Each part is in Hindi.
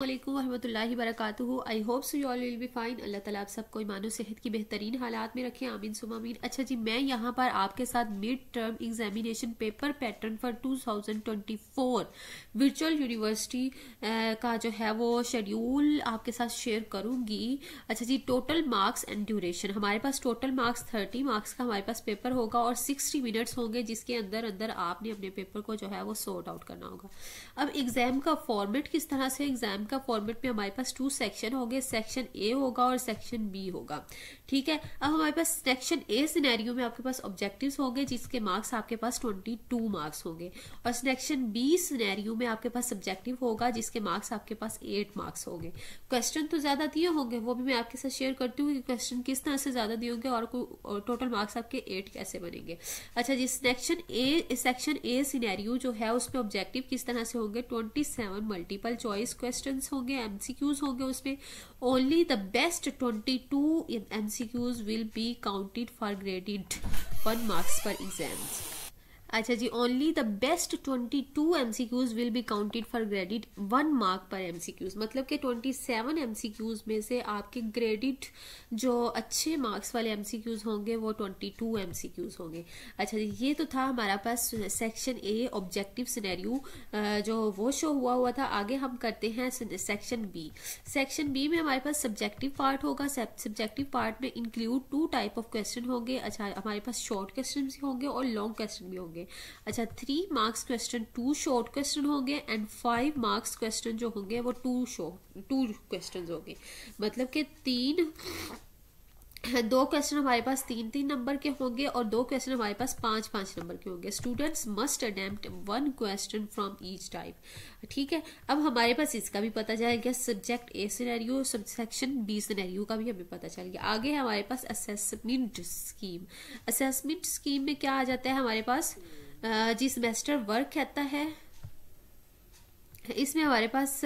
वालेकुम वरहमतुल्लाहि वबरकातुहू। I hope so you all will be fine. Allah ताला आप सबको ईमान सेहत की बेहतरीन हालात में रखे, आमीन सुमा आमीन। अच्छा जी, मैं यहाँ पर आपके साथ mid term examination paper pattern for 2024 virtual university का जो है वो शेड्यूल आपके साथ शेयर करूंगी। अच्छा जी, टोटल मार्क्स एंड ड्यूरेशन, हमारे पास टोटल मार्क्स 30 मार्क्स का हमारे पास पेपर होगा और 60 मिनट्स होंगे, जिसके अंदर अंदर आपने अपने पेपर को जो है वो सॉर्ट आउट करना होगा। अब एग्जाम का फॉर्मेट किस तरह से, एग्जाम का फॉर्मेट में हमारे पास 2 सेक्शन होंगे, सेक्शन ए होगा और सेक्शन बी होगा। ठीक है, अब हमारे पास सेक्शन ए सिनेरियो में आपके पास ऑब्जेक्टिव्स होंगे, जिसके मार्क्स आपके पास 22 मार्क्स होंगे, और सेक्शन बी सिनेरियो में आपके पास सब्जेक्टिव होगा, जिसके मार्क्स आपके पास 8 मार्क्स होंगे। क्वेश्चन तो ज्यादा दिए होंगे, वो भी मैं आपके साथ शेयर करती हूँ कि क्वेश्चन किस तरह से ज्यादा दिए होंगे और टोटल मार्क्स आपके 8 कैसे बनेंगे। अच्छा जी, सेक्शन ए सिनेरियो जो है उसमें ऑब्जेक्टिव किस तरह से होंगे, 27 मल्टीपल चॉइस क्वेश्चंस होंगे, एमसीक्यूज होंगे उसमें। Only the best 22 MCQs will be counted for graded 1 marks per exam. अच्छा जी, only the best 22 MCQs will be counted for graded 1 mark per MCQs, मतलब कि 27 एमसीक्यूज में से आपके ग्रेडिड जो अच्छे मार्क्स वाले एमसीक्यूज होंगे वो 22 एमसीक्यूज होंगे। अच्छा जी, ये तो था हमारा पास सेक्शन ए ऑब्जेक्टिव सिनेरियो जो वो शो हुआ था। आगे हम करते हैं सेक्शन बी। सेक्शन बी में हमारे पास सब्जेक्टिव पार्ट होगा। सब्जेक्टिव पार्ट में इंक्लूड 2 टाइप ऑफ क्वेश्चन होंगे। अच्छा, हमारे पास शॉर्ट क्वेश्चन भी होंगे और लॉन्ग क्वेश्चन भी होंगे। अच्छा, 3 मार्क्स क्वेश्चन 2 शॉर्ट क्वेश्चन होंगे एंड 5 मार्क्स क्वेश्चन जो होंगे वो 2 क्वेश्चन होंगे, मतलब कि 2 क्वेश्चन हमारे पास 3 नंबर के होंगे और 2 क्वेश्चन हमारे पास 5 नंबर के होंगे। Students must attempt 1 question from each type. ठीक है, अब हमारे पास इसका भी पता चल गया, सब्जेक्ट ए सिनेरियो, सेक्शन बी सिनेरियो का भी हमें पता चल गया। आगे हमारे पास असेसमेंट स्कीम। असेसमेंट स्कीम में क्या आ जाता है हमारे पास, जी सेमेस्टर वर्क कहता है। इसमें हमारे पास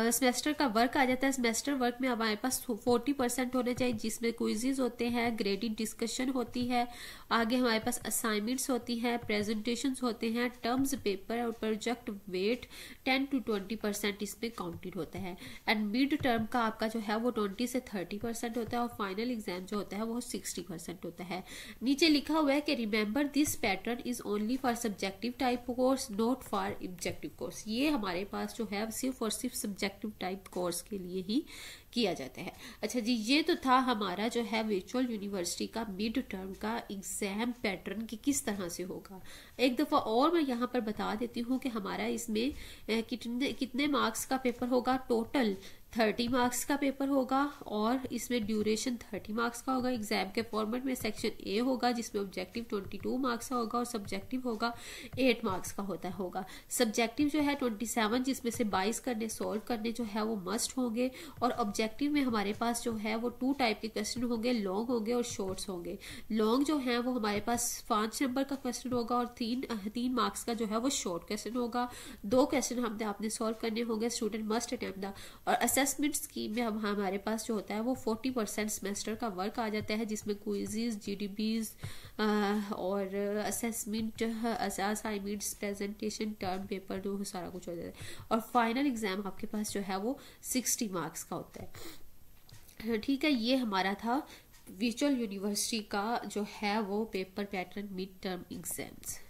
सेमेस्टर का वर्क आ जाता है। सेमेस्टर वर्क में हमारे पास 40% होने चाहिए, जिसमें क्विजेज होते हैं, ग्रेडिंग डिस्कशन होती है, आगे हमारे पास असाइनमेंट्स होती हैं, प्रेजेंटेशंस होते हैं, टर्म्स पेपर और प्रोजेक्ट वेट 10 to 20% इसमें काउंटेड होता है। एंड मिड टर्म का आपका जो है वो 20 से 30% होता है और फाइनल एग्जाम जो होता है वो 60% होता है। नीचे लिखा हुआ है कि remember this pattern is only for subjective type course, not for objective course. ये हमारे पास जो है सिर्फ और सिर्फ सब्जेक्टिव टाइप कोर्स के लिए ही किया जाता है। अच्छा जी, ये तो था हमारा जो है वर्चुअल यूनिवर्सिटी का मिड टर्म का एग्जाम पैटर्न कि किस तरह से होगा। एक दफा और मैं यहाँ पर बता देती हूँ कि हमारा इसमें कितने मार्क्स का पेपर होगा। टोटल 30 मार्क्स का पेपर होगा और इसमें ड्यूरेशन 30 मार्क्स का होगा। एग्जाम के फॉर्मेट में सेक्शन ए होगा, जिसमें ऑब्जेक्टिव 22 मार्क्स का होगा और सब्जेक्टिव होगा 8 मार्क्स का होगा। सब्जेक्टिव जो है 27, जिसमें से 22 करने सॉल्व करने जो है वो मस्ट होंगे। और ऑब्जेक्टिव में हमारे पास जो है वो 2 टाइप के क्वेश्चन होंगे, लॉन्ग होंगे और शॉर्ट्स होंगे। लॉन्ग जो है वो हमारे पास 5 नंबर का क्वेश्चन होगा और 3 मार्क्स का जो है वो शॉर्ट क्वेश्चन होगा। 2 क्वेश्चन हमने आपने सॉल्व करने होंगे। Student must attempt the. और असेसमेंट स्कीम में हम हमारे पास जो होता है वो 40% सेमेस्टर का वर्क आ जाता है, जिसमें क्विज़ेस, जीडीबीज और assessment, assignments, presentation, term paper, जो सारा कुछ हो जाता है। और फाइनल एग्जाम आपके पास जो है वो 60 मार्क्स का होता है। ठीक है, ये हमारा था वर्चुअल यूनिवर्सिटी का जो है वो paper pattern mid term exams.